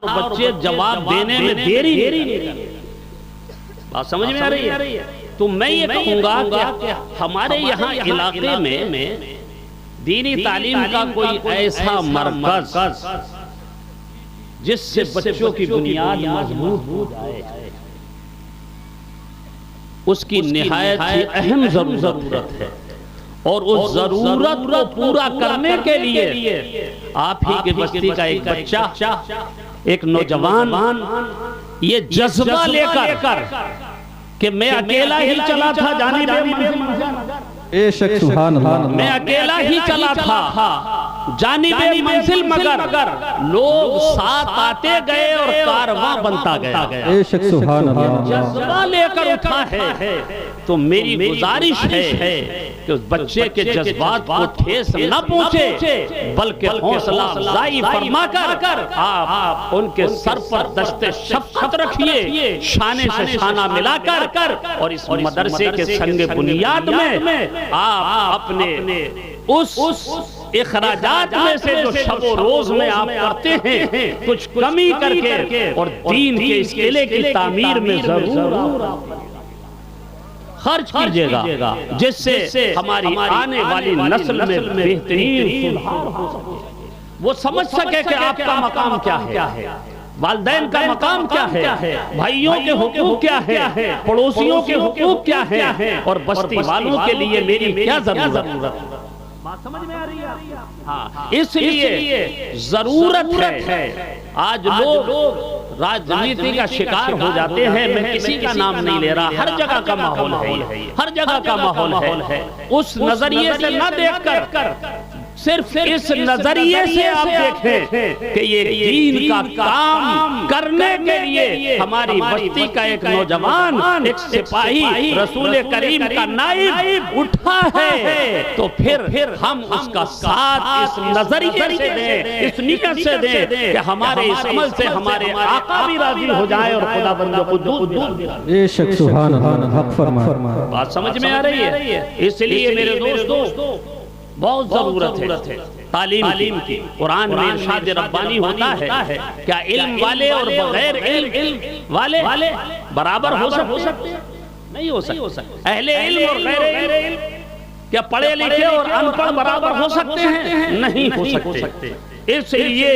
بچے جواب دینے میں دیری نہیں کرتے۔ بات سمجھ میں آ رہی ہے؟ تو میں یہ کہوں گا کہ ہمارے یہاں علاقے میں دینی تعلیم کا کوئی ایسا مرکز جس سے بچوں کی بنیاد مضبوط ہو جائے، اس کی نہایت ہی اہم ضرورت ہے، اور اس ضرورت کو پورا کرنے کے لیے آپ ہی کے بستی کا ایک بچہ، ایک نوجوان یہ جذبہ لے کر کہ میں اکیلا ہی چلا تھا جانب منزل، بے شک سبحان اللہ، میں اکیلا ہی چلا تھا جانب منزل، مگر لوگ ساتھ آتے گئے اور کارواں بنتا گیا۔ بے شک سبحان اللہ، جذبہ لے کر اٹھا ہے۔ تو میری گزارش ہے کہ اس بچے کے جذبات کو ٹھیس نہ پہنچے، بلکہ حوصلہ افزائی فرما کر آپ ان کے سر پر دشت شفقت رکھیے، شانے سے شانہ ملا کر، اور اس مدرسے کے سنگ بنیاد میں آپ اپنے اس اخراجات میں سے جو شب و روز میں آپ کرتے ہیں کچھ کمی کر کے، اور دین کے اس قلعے کی تعمیر میں ضرور خرچ کیجئے گا، جس سے ہماری آنے والی نسل میں بہترین سدھار ہو سکے، وہ سمجھ سکے کہ آپ کا مقام کیا ہے، والدین کا مقام کیا ہے، بھائیوں کے حقوق کیا ہے، پڑوسیوں کے حقوق کیا ہے، اور بستی والوں کے لیے میری کیا ضرورت ہے۔ بات سمجھ میں آ رہی ہے؟ ہاں، اس لیے ضرورت ہے۔ آج لوگ راجنیتی کا شکار ہو جاتے ہیں، میں کسی کا نام نہیں لے رہا، ہر جگہ کا ماحول ہے، ہر جگہ کا ماحول ہے۔ اس نظریے سے نہ دیکھ کر صرف اس نظریے سے آپ دیکھیں کہ یہ دین کا کام کرنے کے لیے ہماری بستی کا ایک نوجوان، ایک سپاہی رسول کریم کا نائب اٹھا ہے، تو پھر ہم اس کا ساتھ اس نظریے سے دیں، اس نیت سے دیں کہ ہمارے اس عمل سے ہمارے آقا بھی راضی ہو جائے اور خدا بند قدوس بھی راضی ہو جائے۔ بے شک سبحان اللہ، حق فرما۔ بات سمجھ میں آ رہی ہے؟ اس لیے میرے دوستو بہت ضرورت ہے تعلیم کی۔ قرآن میں ارشاد ربانی ہوتا ہے کیا علم والے اور بغیر علم والے برابر ہو سکتے ہیں؟ نہیں ہو سکتے۔ اہل علم اور غیر علم کیا پڑھے لکھے اور ان پڑھ برابر ہو سکتے ہیں؟ نہیں ہو سکتے۔ اس لیے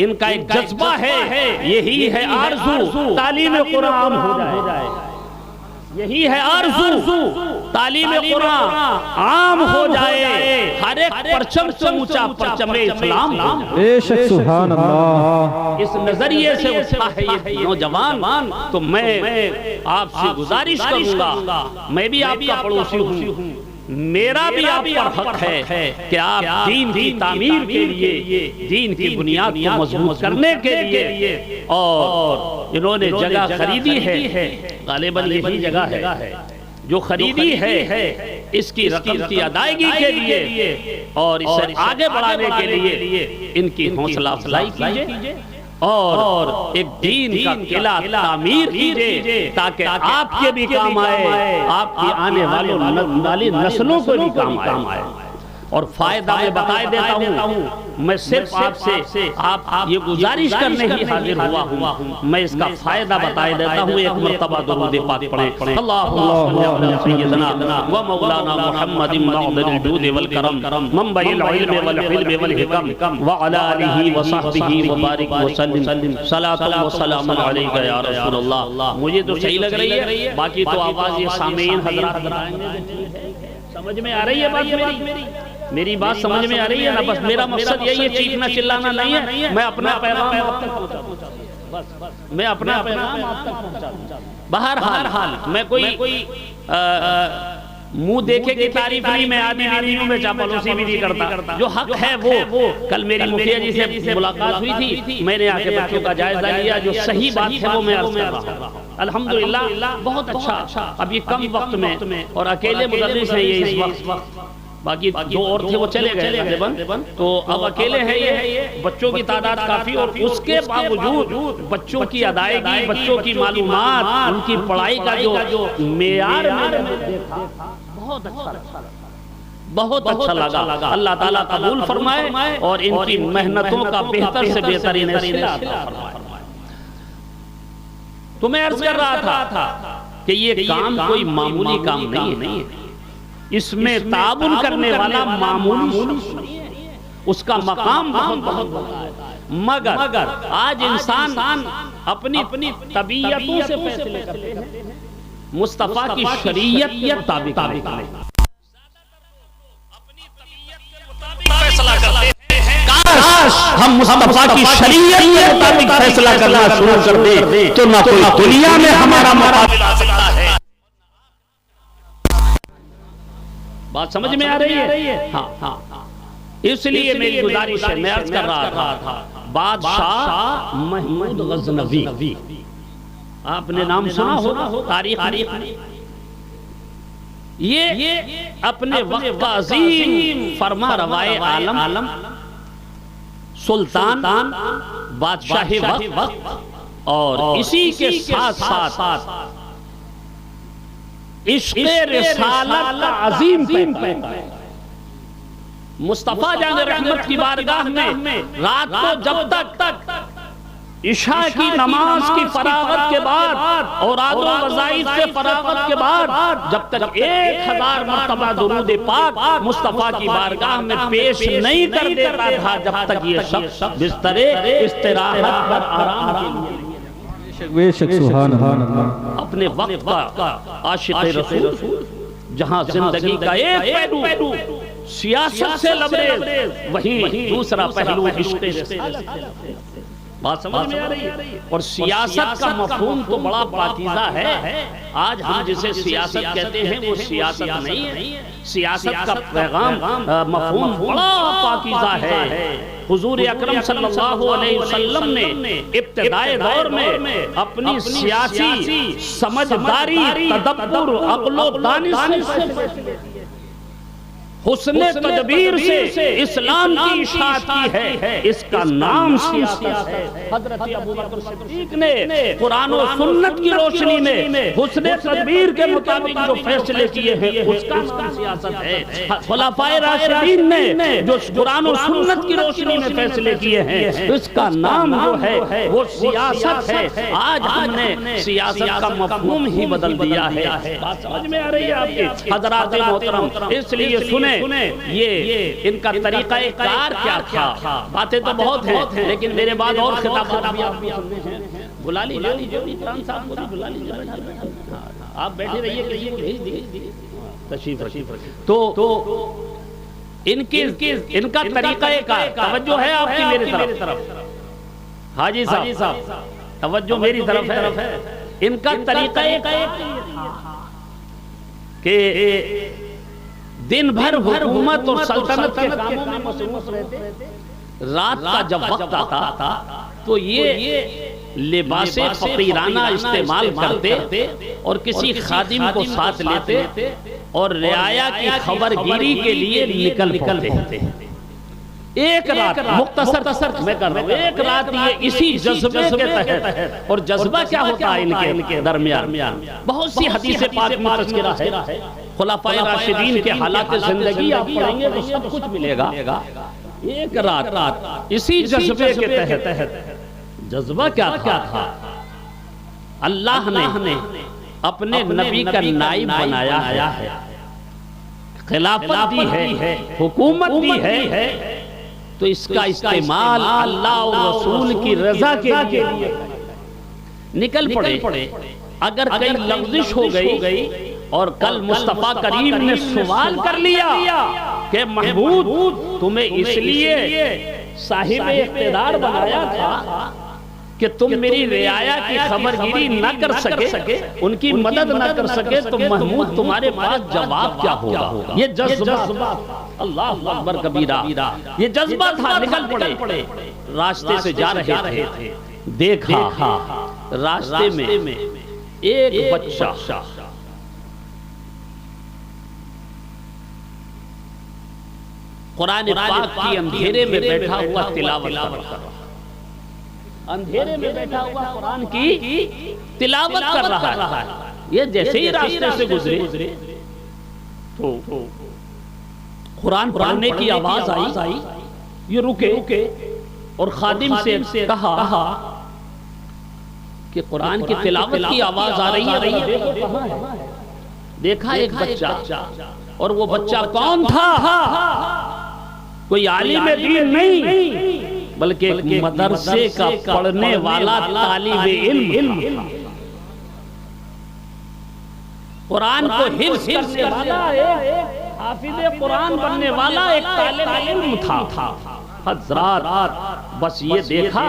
ان کا ایک جذبہ ہے، یہی ہے آرزو تعلیم قرآن ہو جائے، یہی ہے آرزو تعلیم قرآن عام ہو جائے، ہر ایک پرچم سے اونچا پرچم اسلام ہو جائے۔ بے شک سبحان اللہ، اس نظریے سے اٹھا ہے یہ نوجوان۔ تو میں آپ سے گزارش کروں گا، میں بھی آپ کا پڑوسی ہوں، میرا بھی آپ پر حق ہے کہ آپ دین کی تعمیر کے لیے، دین کی بنیاد کو مضبوط کرنے کے لیے، اور انہوں نے جگہ خریدی ہے، غالباً یہی جگہ ہے جو خریدی ہے، اس کی رقم کی ادائیگی کے لیے اور اسے آگے بڑھانے کے لیے ان کی حوصلہ افزائی کیجئے، اور ایک دین کا قلعہ تعمیر کیجئے تاکہ آپ کے بھی کام آئے، آپ کی آنے والی نسلوں کو بھی کام آئے۔ اور فائدہ میں بتائے دیتا ہوں، میں صرف آپ سے یہ گزارش کرنے ہی حاضر ہوا ہوں، میں اس کا فائدہ بتائے دیتا ہوں۔ ایک مرتبہ درود پاک پڑھیں، اللہم صلی علی سیدنا و مولانا محمد معدن الجود والکرم منبع العلم والحلم والحکم وعلی آلہ وصحبہ وبارک وسلم، صلاۃ و سلام علیک یا رسول اللہ۔ مجھے تو صحیح لگ رہی ہے، باقی تو آواز یہ سامعین حضرات کرائیں گے۔ سمجھ میں آ رہی ہے بات میری بات سمجھ میں آ رہی ہے نا؟ بس میرا مقصد یہی ہے، چیخنا چلانا نہیں ہے، میں اپنا پیغام آپ تک پہنچا دوں، میں اپنا پیغام آپ تک پہنچا دوں۔ بہرحال میں کوئی منہ دیکھے کی تعریف نہیں، میں آدمیوں میں چاپلوسی بھی نہیں کرتا، جو حق ہے وہ۔ کل میری مکھیا جی سے ملاقات ہوئی تھی، میں نے آ کے بچوں کا جائزہ لیا، جو صحیح بات ہے وہ میں عرض کر رہا ہوں۔ الحمدللہ بہت اچھا، اب یہ کم وقت میں، اور اکیلے مدرس ہیں یہ اس وقت، باقی دو اور تھے وہ چلے گئے غالباً، تو اب اکیلے ہیں یہ، بچوں کی تعداد کافی، اور اس کے باوجود بچوں کی ادائیگی، بچوں کی معلومات، ان کی پڑھائی کا جو معیار میں نے دیکھا، بہت اچھا لگا، بہت اچھا لگا. اللہ تعالیٰ قبول فرمائے اور ان کی محنتوں کا بہتر سے بہترین صلہ عطا فرمائے. تو میں عرض کر رہا تھا کہ یہ کام کوئی معمولی کام نہیں ہے. اس میں تعاون کرنے والا معمولی شخص نہیں ہے. اس کا مقام بہت بڑا ہے. مگر آج انسان اپنی طبیعتوں سے فیصلے کرتے ہیں, مصطفیٰ کی شریعت کے مطابق کاش ہم مصطفیٰ کی شریعت کے مطابق فیصلہ کرنا شروع کر دیں تو نہ کوئی دنیا میں ہمارا مقابلہ آ سکتا ہے. بات سمجھ میں آ رہی ہے؟ ہاں. اس لیے میری گزارش ہے, میں عرض کر رہا تھا بادشاہ محمود غزنوی, آپ نے نام سنا ہوگا تاریخ میں. یہ اپنے وقت کا عظیم فرما روائے عالم, سلطان, بادشاہ وقت, اور اسی کے ساتھ ساتھ عشق رسالت کا عظیم پیکر ہے. مصطفیٰ جان رحمت کی بارگاہ میں رات کو جب تک عشاء کی نماز کی فراغت کے بعد اور آدھو وظائف سے فراغت کے بعد جب تک 1000 مرتبہ درود پاک مصطفیٰ کی بارگاہ میں پیش نہیں کر دیتا تھا جب تک یہ شخص بستر استراحت پر آرام کے بے شک سبحان اللہ. اپنے وقت کا عاشق رسول, جہاں زندگی کا ایک پہلو سیاست سے لبریز, وہیں دوسرا پہلو عشق رسالت ہے. بات سمجھ میں آ رہی ہے؟ اور سیاست کا مفہوم تو بڑا پاکیزہ ہے. آج ہم جسے سیاست کہتے ہیں وہ سیاست نہیں ہے. سیاست کا پیغام مفہوم بڑا پاکیزہ ہے. حضور اکرم صلی اللہ علیہ وسلم نے ابتدائے دور میں اپنی سیاسی سمجھداری, تدبر, عقل و دانش سے, حسن تدبیر سے اسلام کی اشاعت کی ہے. اس کا نام سیاست ہے. حضرت ابوبکر صدیق نے قرآن و سنت کی روشنی میں حسن تدبیر کے مطابق جو فیصلے کیے ہیں اس کا نام سیاست ہے. خلفائے راشدین نے جو قرآن و سنت کی روشنی میں فیصلے کیے ہیں اس کا نام جو ہے وہ سیاست ہے. آج ہم نے سیاست کا مفہوم ہی بدل دیا ہے. بات سمجھ میں آ رہی ہے آپ کی حضرات محترم؟ اس لیے سنیں یہ ان کا طریقہ کار کیا تھا. باتیں تو بہت ہیں لیکن میرے بعد اور خطابات بھی آپ سننے ہیں. بلا لیجیے عمران صاحب کو بھی بلا لیجیے, آپ بیٹھے رہیے, کسی کو بھیج دیجیے تشریف رکھیے. تو ان کا طریقہ کار, توجہ ہے آپ کی میری طرف, حاجی صاحب توجہ میری طرف ہے. ان کا طریقہ کہ دن بھر حکومت اور سلطنت کے کاموں میں مصروف رہتے, رات کا جب وقت آتا تو یہ لباس فقیرانہ استعمال کرتے اور کسی خادم کو ساتھ لیتے اور رعایا کی خبر گیری کے لیے نکل پڑتے. ایک رات مختصر میں کر رہا ہوں, ایک رات یہ اسی جذبے کے تحت, اور جذبہ کیا ہوتا ہے ان کے درمیان بہت سی حدیث پاک میں تذکرہ ہے. خلفائے راشدین کے حالات زندگی آپ پڑھیں گے تو سب کچھ ملے گا. ایک رات اسی جذبے کے تحت, جذبہ کیا تھا, اللہ نے اپنے نبی کا نائب بنایا ہے, خلافت دی ہے, حکومت دی ہے, تو اس کا استعمال اللہ اور رسول کی رضا کے لیے نکل پڑے. اگر کہیں لغزش ہو گئی اور کل مصطفیٰ کریم نے سوال کر لیا کہ محمود تمہیں اس لیے صاحب اقتدار بنایا تھا کہ تم میری رعایا کی خبر گیری نہ کر سکے, ان کی مدد نہ کر سکے, تو محمود تمہارے پاس جواب کیا ہوگا؟ یہ جذبہ, اللہ اکبر کبیرہ, یہ جذبہ تھا. نکل پڑے, راستے سے جا رہے تھے, دیکھا راستے میں ایک بچہ قرآن پاک کی اندھیرے میں بیٹھا ہوا تلاوت کر رہا, اندھیرے میں بیٹھا ہوا قرآن کی تلاوت کر رہا ہے. یہ جیسے ہی راستے سے گزرے تو قرآن پڑھنے کی آواز آئی، یہ رکے اور خادم سے کہا کہ قرآن کی تلاوت کی آواز آ رہی ہے، دیکھا ایک بچہ، اور وہ بچہ کون تھا؟ کوئی عالم دین نہیں بلکہ ایک مدرسے کا پڑھنے والا طالب علم تھا، قرآن کو حفظ کرنے والا، حافظ قرآن بننے والا ایک طالب علم تھا۔ حضرات بس یہ دیکھا،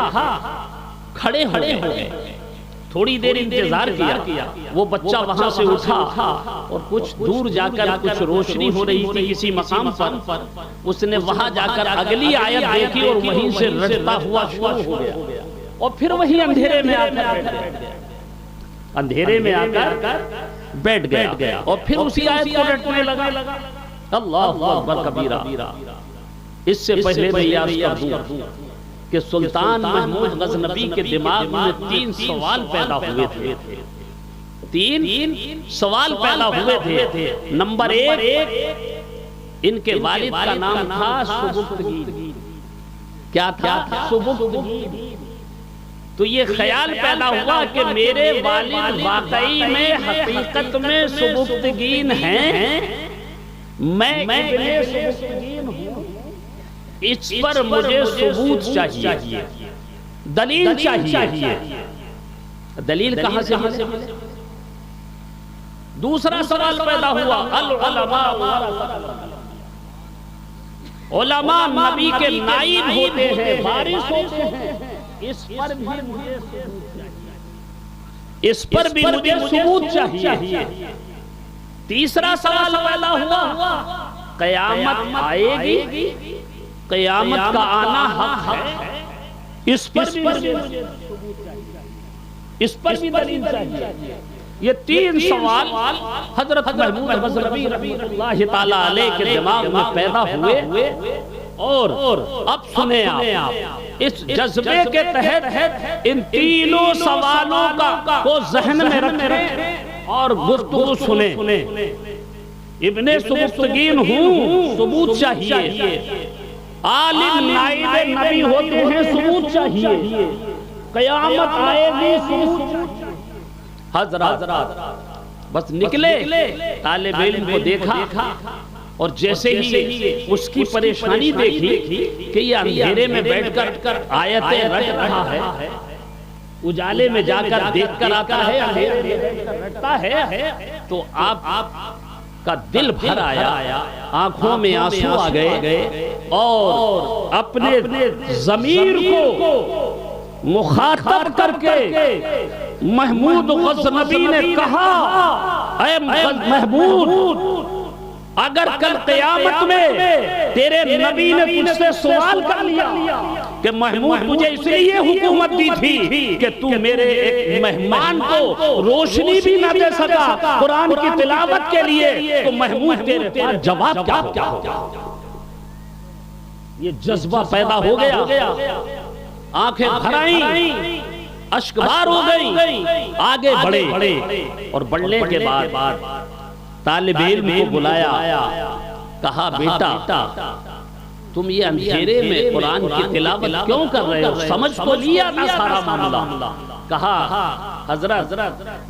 کھڑے ہو گئے، تھوڑی دیر انتظار کیا، وہ بچہ وہاں سے اٹھا اور کچھ دور جا کر کچھ روشنی ہو رہی تھی کسی مقام پر، اس نے وہاں جا کر اگلی آیت دیکھی اور وہیں سے رٹتا ہوا شروع ہو گیا، اور پھر وہی اندھیرے میں آ کر بیٹھ گیا، اور پھر اسی آیت کو رٹنے لگا۔ اللہ اکبر کبیرہ۔ اس سے پہلے میں یہ عرض کر دوں کہ سلطان محمود غزنوی کے دماغ میں 3 سوال پیدا ہوئے تھے، 3 سوال پیدا ہوئے تھے۔ نمبر 1، ان کے والد کا نام تھا سبکتگین۔ کیا تھا؟ سبکتگین۔ تو یہ خیال پیدا ہوا کہ میرے والد واقعی میں حقیقت میں سبکتگین ہیں، میں ابن سبکتگین ہوں، اس پر مجھے ثبوت چاہیے، دلیل چاہیے۔ دلیل کہاں سے ملے؟ دوسرا سوال پیدا ہوا، علماء نبی کے نائب ہوتے ہیں، وارث ہوتے ہیں، اس پر بھی مجھے ثبوت چاہیے۔ تیسرا سوال پیدا ہوا، قیامت آئے گی، قیامت کا آنا حق ہے، اس پر بھی دلیل چاہیے۔ یہ 3 سوال حضرت محمود غزنوی رحمۃ اللہ تعالی علیہ کے دماغ میں پیدا ہوئے، اور اب سنیں آپ، اس جذبے کے تحت ان 3 سوالوں کو ذہن میں رکھیں اور گفتگو سنیں۔ ابن سبکتگین ہوں، ثبوت چاہیے، عالم نائب نبی ہوتے ہیں، ثبوت چاہیے، قیامت آئے گی، ثبوت چاہیے۔ حضرات بس نکلے، طالب علم کو دیکھا، اور جیسے ہی اس کی پریشانی دیکھی کہ یہ اندھیرے میں بیٹھ کر آیتیں رٹ رہا ہے، اجالے میں جا کر دیکھ کر آتا ہے، اندھیرے میں بیٹھ کر رٹتا ہے، تو آپ کا دل بھر آیا، آنکھوں میں آنسو آ گئے، اور اپنے ضمیر کو مخاطب کر کے محمود غزنوی نے کہا، اے محمود، اگر کل قیامت میں تیرے نبی نے تجھ سے سوال کر لیا کہ محمود مجھے اس لیے حکومت دی تھی کہ تو میرے ایک مہمان کو روشنی بھی نہ دے سکا قرآن کی تلاوت کے لیے، تو محمود تیرے پاس جواب کیا ہوگا؟ یہ جذبہ پیدا ہو گیا، آنکھیں بھر آئیں، اشک بار ہو گئی، آگے بڑھے، اور بڑھنے کے بعد طالب علم کو بلایا، کہا بیٹا تم یہ اندھیرے میں قرآن کی تلاوت کیوں کر رہے ہو؟ سمجھ کو لیا نا سارا معاملہ؟ کہا حضرت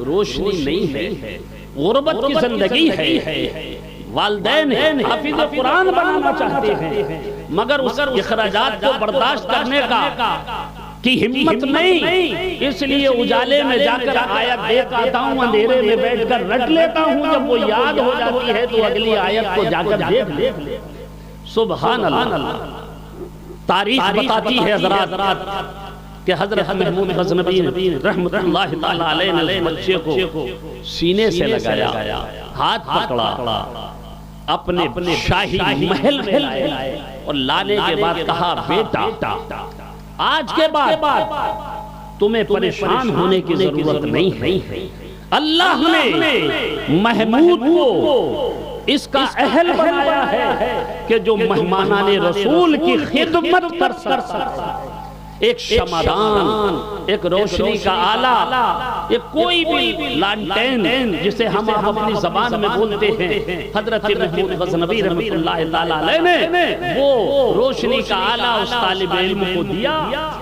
روشنی نہیں ہے، غربت کی زندگی ہے، والدین حافظ قرآن بنانا چاہتے ہیں، مگر اس اخراجات کو برداشت کرنے کی ہمت نہیں، اس لیے اجالے میں جا کر آیت دیکھ آتا ہوں، اندھیرے میں بیٹھ کر رٹ لیتا ہوں، جب وہ یاد ہو جاتی ہے تو اگلی آیت کو جا کر دیکھ لے۔ سبحان اللہ۔ تاریخ بتاتی ہے حضرات کہ حضرت محمود غزنوی رحمت اللہ تعالی علیہ نے بچے کو سینے سے لگایا، ہاتھ پکڑا، اپنے شاہی محل میں لائے، اور لانے کے بعد کہا بیٹا آج کے بعد تمہیں پریشان ہونے کی ضرورت نہیں ہے، اللہ نے محمود کو اس کا اہل بنایا ہے کہ جو مہمانان رسول کی خدمت کر سکتا ہے، ایک شمعدان ایک روشنی کا آلہ، یہ کوئی بھی لانٹین جسے ہم اپنی زبان میں بولتے ہیں، حضرت محمود غزنوی رحمۃ اللہ تعالیٰ علیہ نے وہ روشنی کا آلہ اس طالب علم کو دیا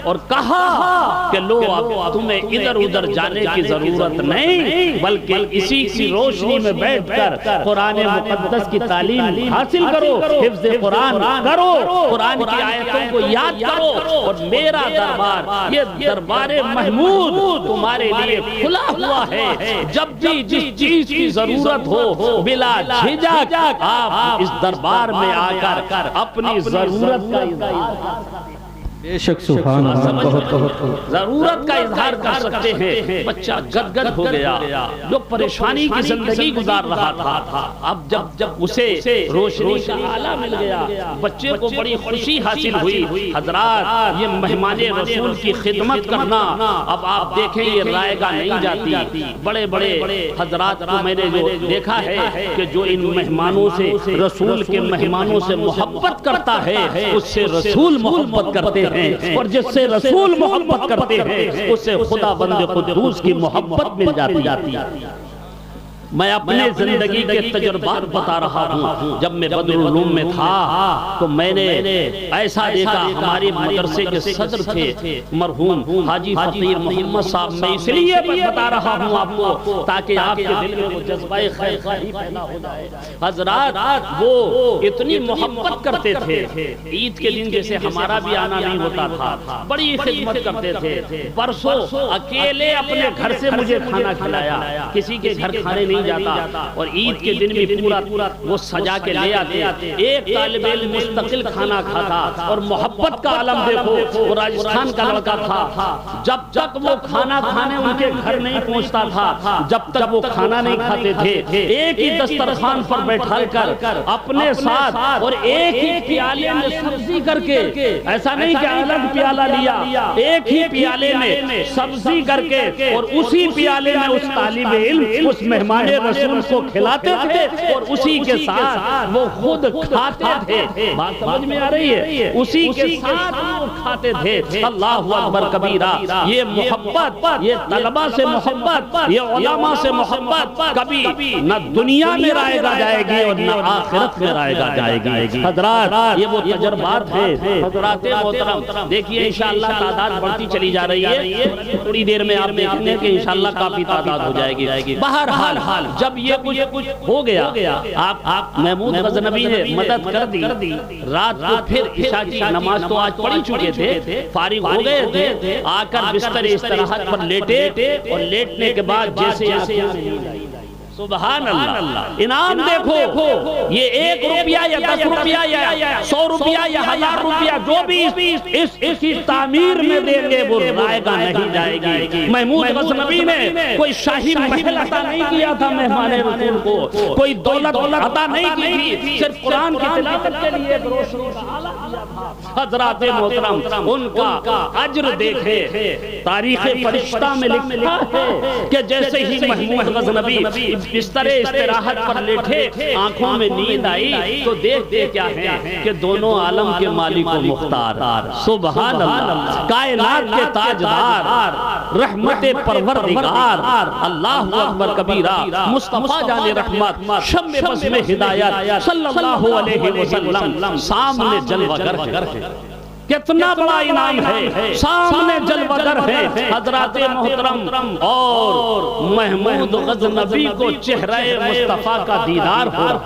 اور کہا کہ لو اب تمہیں ادھر ادھر جانے کی ضرورت نہیں، بلکہ اسی کی روشنی میں بیٹھ کر قرآن مقدس کی تعلیم حاصل کرو، حفظ قرآن کرو، قرآن کی آیتوں کو یاد کرو، اور میرا دربار، یہ دربار محمود تمہارے لیے کھلا ہوا ہے، جب بھی جس چیز کی ضرورت ہو بلا جھجک آپ اس دربار میں آ کر اپنی ضرورت کا اظہار، بے شک سبحان اللہ، بہت ضرورت کا اظہار کر سکتے ہیں۔ بچہ گدگد ہو گیا، جو پریشانی کی زندگی گزار رہا تھا، اب جب اسے روشنی کا آلہ مل گیا، بچے کو بڑی خوشی حاصل ہوئی۔ حضرات، یہ مہمان رسول کی خدمت کرنا اب آپ دیکھیں یہ رائے گاہ نہیں جاتی۔ بڑے بڑے حضرات کو میں نے جو دیکھا ہے کہ جو ان مہمانوں سے، رسول کے مہمانوں سے محبت کرتا ہے، اس سے رسول محبت کرتے ہیں، اور جس سے رسول محبت کرتے ہیں اس سے خدا بند قدوس کی محبت مل جاتی ہے۔ میں اپنے زندگی کے تجربات بتا رہا ہوں۔ جب میں بدر العلوم میں تھا تو میں نے ایسا دیکھا، ہمارے مدرسے کے صدر تھے مرحوم حاجی فقیر محمد صاحب، میں اس لیے بتا رہا ہوں آپ کو تاکہ آپ کے دل میں وہ جذبہ خیر خواہی پیدا ہو جائے۔ حضرات، وہ اتنی محبت کرتے تھے، عید کے دن جیسے ہمارا بھی آنا نہیں ہوتا تھا، بڑی خدمت کرتے تھے۔ برسوں اکیلے اپنے گھر سے مجھے کھانا کھلایا، کسی کے گھر کھانے نہیں جاتا، اور عید کے دن بھی پورا وہ سجا کے لے آتے۔ ایک طالب علم مستقل کھانا کھاتا، اور محبت کا عالم دیکھو، وہ راجستھان کا لڑکا تھا، جب تک وہ کھانا کھانے ان کے گھر نہیں پہنچتا تھا، جب تک وہ کھانا نہیں کھاتے تھے، ایک ہی دسترخوان پر بیٹھا کر اپنے ساتھ اور ایک ہی پیالے میں سبزی کر کے، ایسا نہیں کہ الگ پیالہ لیا، ایک ہی پیالے میں سبزی کر کے، اور اسی پیالے میں اس طالب علم، اس مہمان رسول کو کھلاتے تھے، اور اسی کے ساتھ وہ خود کھاتے تھے۔ بات سمجھ میں آ رہی ہے؟ اسی کے ساتھ وہ کھاتے تھے۔ اللہ اکبر کبیرہ، یہ محبت، یہ طلبہ سے محبت، یہ علماء سے محبت کبھی نہ دنیا میں رائے گا جائے گی اور نہ آخرت میں رائے گا جائے گی۔ حضرات، یہ وہ تجربات ہیں۔ حضرات محترم، دیکھیے انشاءاللہ تعداد بڑھتی چلی جا رہی ہے، تھوڑی دیر میں آپ دیکھیں گے کہ انشاءاللہ کافی تعداد ہو جائے گی۔ بہرحال جب یہ کچھ ہو گیا، آپ محمود غزنوی نے مدد کر دی، رات کو پھر عشاء کی نماز تو آج پڑھی چکے تھے، فارغ ہو گئے تھے، آ کر بستر استراحت پر لیٹے، اور لیٹنے کے بعد جیسے سبحان اللہ، انعام دیکھو، یہ 1 روپیہ یا 10 روپیہ یا 100 روپیہ یا 1000 روپیہ جو بھی اس کی تعمیر میں دیں گے وہ رائے گاہ نہیں جائے گی۔ محمود غزنوی نے کوئی شاہی محل عطا نہیں کیا تھا مہمان رسول کو، کوئی دولت عطا نہیں کی تھی، صرف قرآن کی تلاوت کے لیے ایک روشنی کا آلہ دیا تھا۔ حضرات محترم، ان کا اجر دیکھے، تاریخ فرشتہ میں لکھا ہے کہ جیسے ہی محمود غزنوی بستر استراحت پر لیٹے، آنکھوں میں نیند آئی تو دیکھتے کیا ہے کہ دونوں عالم کے مالک و مختار، سبحان اللہ، کائنات کے تاجدار، رحمت پروردگار، اللہ اکبر کبیرہ، مصطفیٰ جان رحمت، شم بزم ہدایت صلی اللہ علیہ وسلم سامنے جلوہ گر ہے۔ کتنا بڑا انعام ہے، سامنے جلوگر ہے۔ حضرات محترم، اور محمود غزنوی کو چہرہ مصطفیٰ کا دیدار ہو رہا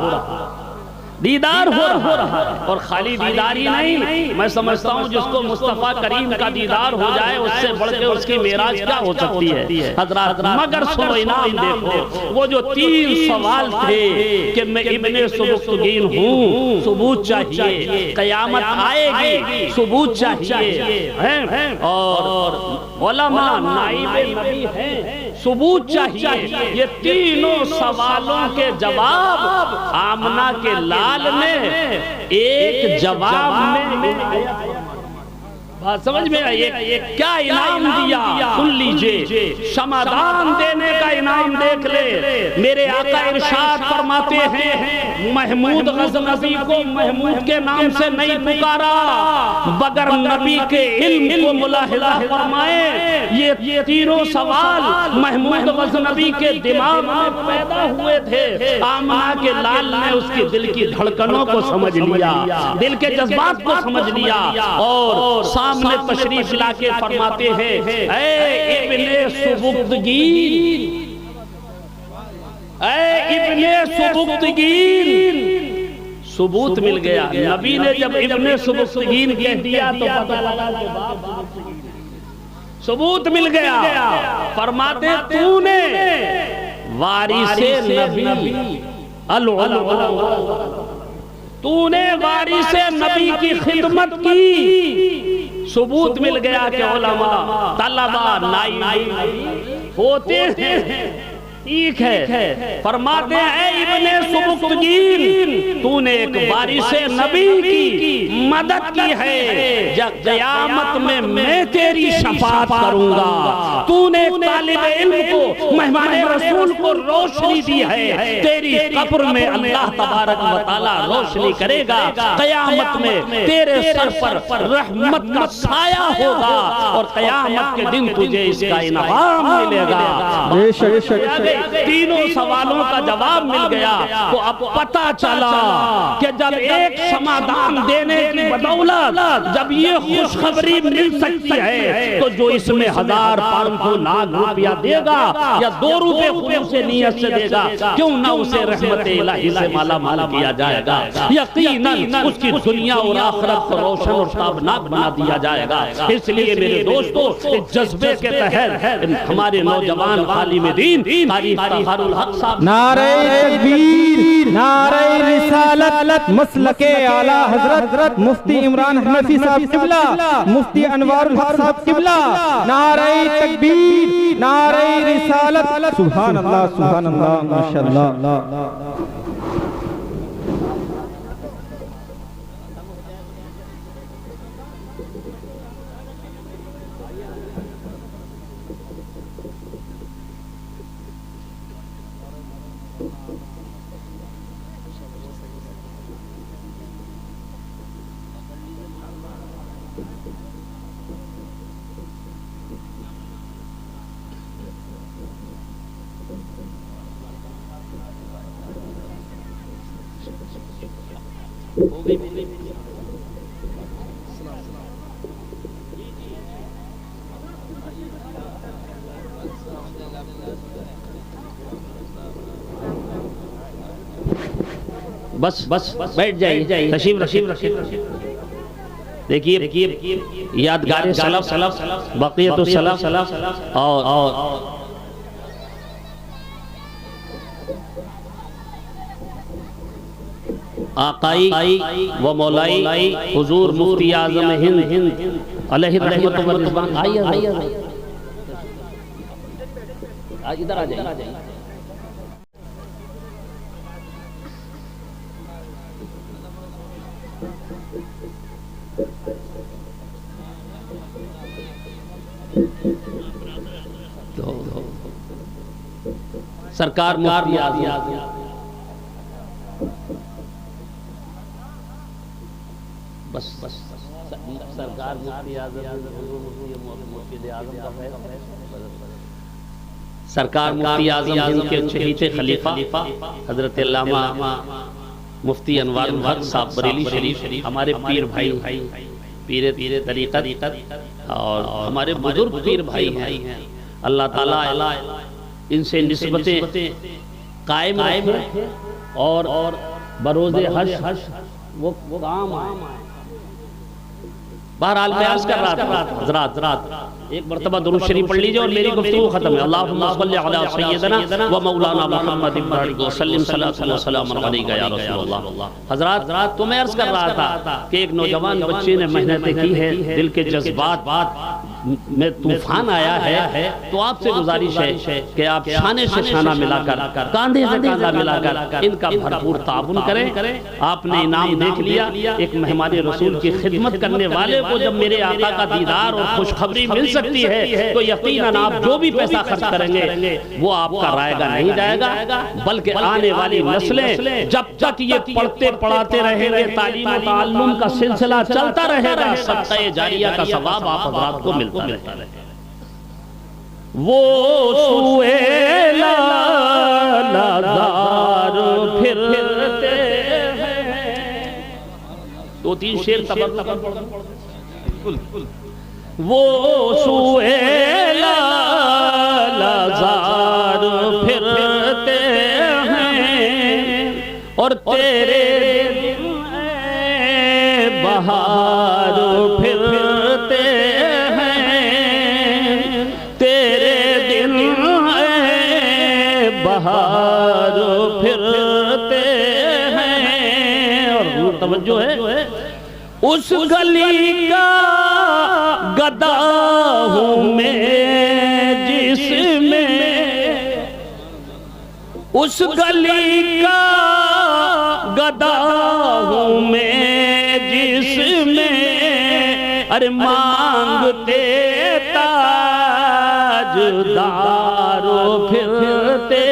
ہے، اور خالی دیدار ہی نہیں، میں سمجھتا ہوں جس کو مصطفیٰ کریم کا دیدار ہو جائے اس سے بڑھ کے اس کی معراج کیا ہو سکتی ہے۔ حضرات، مگر سنو انعام دیکھو، وہ جو 3 سوال تھے کہ میں ابن سبکتگین ہوں، ثبوت چاہیے، قیامت آئے گی، ثبوت چاہیے، اور علماء نائب نبی ہیں، ثبوت چاہیے۔ یہ تینوں سوالوں کے جواب آمنہ کے لال نے ایک جواب میں بات سمجھ میں آئی، کیا انعام دیا؟ سن لیجئے۔ لیجئے، شمعدان دینے کا انعام دیکھ لے۔ میرے آقا ارشاد فرماتے ہیں محمود غزنوی کو محمود کے نام سے نہیں پکارا بگر نبی کے علم کو ملاحظہ فرمائے۔ یہ تینوں سوال محمود غزنوی کے دماغ میں پیدا ہوئے تھے۔ آمنہ کے لال نے اس کی دل کی دھڑکنوں کو سمجھ لیا، دل کے جذبات کو سمجھ لیا، اور سامنے تشریف لا کے فرماتے ہیں اے ابن سبکتگین، اے ابن سبکتگین۔ ثبوت مل گیا۔ نبی نے جب ابن سبکتگین کہہ دیا تو پتہ لگا کہ باپ ثبوت مل گیا۔ فرماتے تو نے وارث نبی تو نے وارث نبی کی خدمت کی۔ ثبوت مل گیا کہ علماء طلبہ نائی ہوتے ہیں، ٹھیک ہے۔ فرماتے ہیں اے ابن سبکتگین، تو نے ایک وارث نبی کی مدد کی ہے، جب قیامت میں میں تیری شفاعت کروں گا۔ تو نے ایک طالب علم کو، مہمان رسول کو روشنی دی ہے، تیری قبر میں اللہ تبارک و تعالی روشنی کرے گا۔ قیامت میں تیرے سر پر رحمت کا سایہ ہوگا، اور قیامت کے دن تجھے اس کا انعام ملے گا۔ تینوں سوالوں کا جواب مل گیا تو اب پتہ چلا کہ جب ایک شمعدان دینے کی بدولت جب یہ خوشخبری مل سکتی ہے تو جو اس میں 1000 500 لاکھ روپیہ دے گا یا 2 روپے خلوص نیت سے دے گا، کیوں نہ اسے رحمت الہی سے مالا مال کیا جائے گا۔ یقیناً اس کی دنیا اور آخرت کو روشن اور تابناک بنا دیا جائے گا۔ اس لیے میرے دوستو، اس جذبے کے تحت ہمارے نوجوان عالم دین نعرہ تکبیر، نعرہ رسالت، مسلک اعلیٰ حضرت مفتی عمران حنفی صاحب قبلہ، مفتی انوار الحق صاحب قبلہ، نعرہ تکبیر، نعرہ رسالت۔ سبحان اللہ، سبحان اللہ، ماشاءاللہ۔ بس بیٹھ جائیے، تشریف رکھیے۔ دیکھیے یادگار سلف، بقیت السلف اور آقائی و مولائی حضور مفتی اعظم ہند علیہ رحمت و رضوان، آئیے ادھر آ جائیے۔ سرکار مفتی اعظم، بس سرکار مفتی اعظم، سرکار مفتی اعظم ہند کے چہیتے خلیفہ حضرت علامہ مفتی انوار الحق صاحب بریلی شریف، ہمارے پیر بھائی، پیر طریقت اور ہمارے بزرگ پیر بھائی ہیں۔ اللہ تعالیٰ ان سے نسبتیں قائم رکھے اور بروز حشر وہ کام آئے۔ بہرحال میں عرض کر رہا تھا حضرات، ایک مرتبہ درود شریف پڑھ لیجئے اور میری گفتگو ختم ہے۔ اللہم صلی علی سیدنا و مولانا محمد وسلم صلاۃ و سلام علیک یا رسول اللہ۔ حضرات تو میں عرض کر رہا تھا کہ ایک نوجوان بچے نے محنتیں کی ہے، دل کے جذبات میں طوفان آیا ہے تو آپ سے گزارش ہے کہ آپ شانے سے شانہ ملا کر کاندھے سے کاندھا ملا کر ان کا بھرپور تعاون کریں۔ آپ نے انعام دیکھ لیا، ایک مہمان رسول کی خدمت کرنے والے کو جب میرے آقا کا دیدار اور خوشخبری مل سکتی ہے تو یقیناً آپ جو بھی پیسہ خرچ کریں گے وہ آپ کا رائے گا نہیں جائے گا، بلکہ آنے والی نسلیں جب تک یہ پڑھتے پڑھاتے رہیں گے، تعلیم و تعلم کا سلسلہ چلتا رہے گا، صدقہ جاریہ کا ثواب آپ حضرات کو ملتا رہے گا۔ وہ سوئے لالازار پھرتے ہیں، دو تین شعر تبرک وہ سوئے لالازار پھرتے ہیں اور تیرے بہار پھرتے ہیں، تیرے دل بہار پھرتے ہیں۔ اور توجہ ہے، اس گلی کا گدا ہوں میں جس میں، اس گلی کا گدا ہوں میں جس میں، ارے مانگتے تاجدارو پھرتے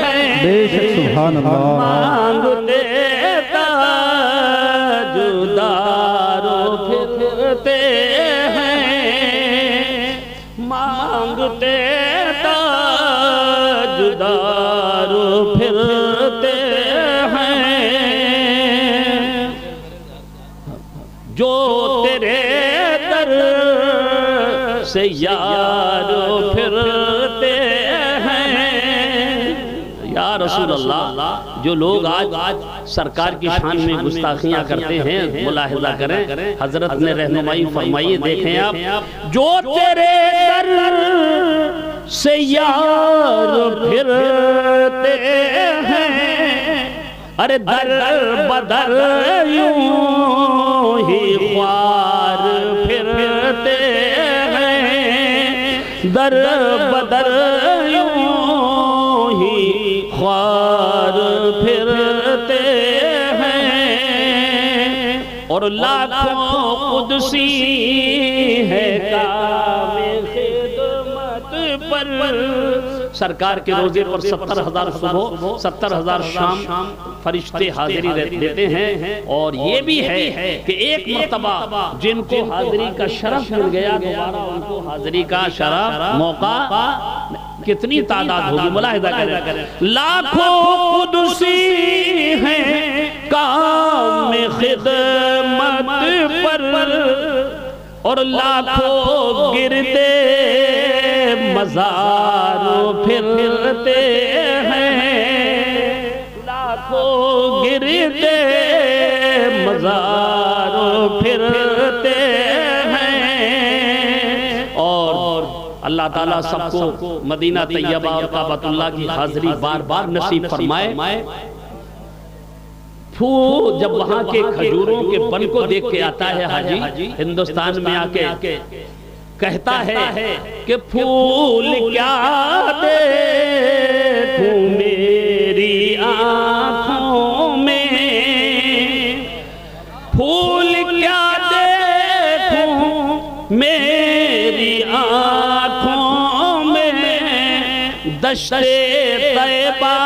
ہیں، بے شک سبحان اللہ، مانگتے تاجدارو پھرتے ہیں، مانگتے تاجدارو پھرتے ہیں، جو تیرے در سے یار پھرتے ہیں۔ یا رسول اللہ، جو لوگ آج سرکار کی شان میں گستاخیاں کرتے ہیں، ملاحظہ کریں، حضرت نے رہنمائی فرمائی، دیکھیں آپ، جو تیرے در سے یار پھرتے ہیں، ارے در بدر یوں ہی خوار پھرتے ہیں، در بدر یوں ہی خوار پھرتے ہیں، اور لاکھوں قدسی ہے کام خدمت پر، سرکار کے روزے پر 70,000 صبح 70,000 شام فرشتے حاضری دیتے ہیں، اور یہ بھی ہے کہ ایک مرتبہ جن کو حاضری کا شرف مل گیا دوبارہ ان کو حاضری کا شرف موقع کتنی تعداد ہوگی، ملاحظہ کریں، لاکھوں قدسی ہیں کام خدمت پر، اور لاکھوں گردے مزار پھرتے ہیں، لاکھوں گردے مزار پھرتے ہیں، اور اللہ تعالیٰ سب کو مدینہ طیبہ اور کعبۃ اللہ کی حاضری بار بار نصیب فرمائے۔ جب وہاں کے کھجوروں کے بن کو دیکھ کے آتا ہے حاجی، ہندوستان میں آ کے کہتا ہے کہ پھول کیا دیکھوں میری آنکھوں میں، پھول کیا دیکھوں میری آنکھوں میں، دشت طیبہ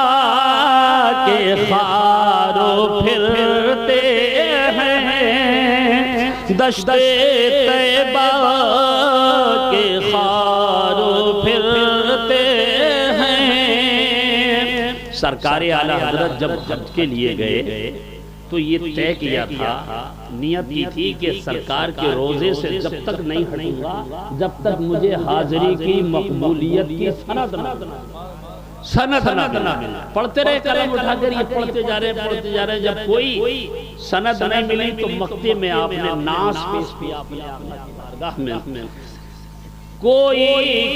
کے خارو پھرتے ہیں، دشت طیبہ کے خارو پھرتے ہیں۔ سرکار اعلیٰ حضرت جب حج کے لیے گئے تو یہ طے کیا تھا، نیت کی تھی کہ سرکار کے روزے سے جب تک نہیں ہٹوں گا جب تک مجھے حاضری کی مقبولیت کی سند نہ ملے۔ پڑھتے رہے، قلم اٹھا کر یہ پڑھتے جا رہے، جب کوئی سند نہیں ملی تو مکے میں آپ نے ناس پیش کیا اپنے آقا کی بارگاہ میں، کوئی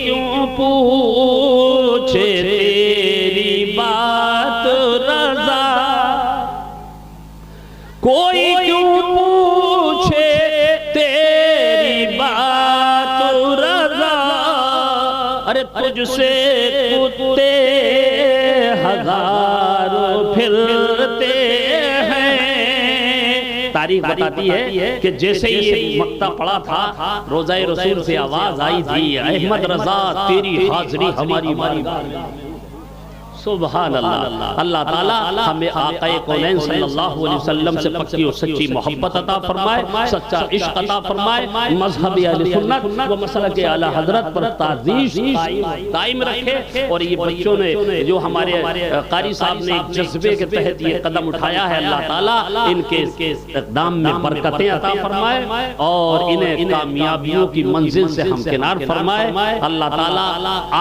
کیوں پوچھے تیری بات رضا، کوئی کیوں پوچھے تیری بات ارے تجھ سے کتے ہزاروں پھرتے ہیں۔ تاریخ بتاتی ہے کہ جیسے ہی یہ مقطع پڑا تھا روضہ رسول سے آواز آئی تھی، احمد رضا تیری حاضری ہماری بارگاہ میں۔ سبحان اللہ۔ اللہ تعالیٰ ہمیں آقا کونین صلی اللہ علیہ وسلم سے پکی اور سچی محبت عطا فرمائے، سچا عشق عطا فرمائے، مذہب اہل سنت و مسلک اعلی حضرت پر تعزیز قائم رکھے۔ اور یہ بچوں نے جو ہمارے قاری صاحب نے ایک جذبے کے تحت یہ قدم اٹھایا ہے، اللہ تعالیٰ ان کے اقدام میں برکتیں عطا فرمائے اور انہیں کامیابیوں کی منزل سے ہمکنار فرمائے۔ اللہ تعالیٰ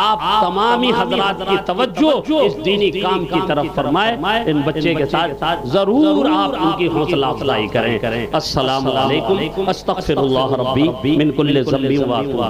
آپ تمامی حضرات کی توجہ اس دینی کام کی طرف فرمائے۔ ان بچے کے ساتھ ضرور آپ ان کی حوصلہ افزائی کریں۔ السلام علیکم، استغفر اللہ ربی من کل ذنب و اتوب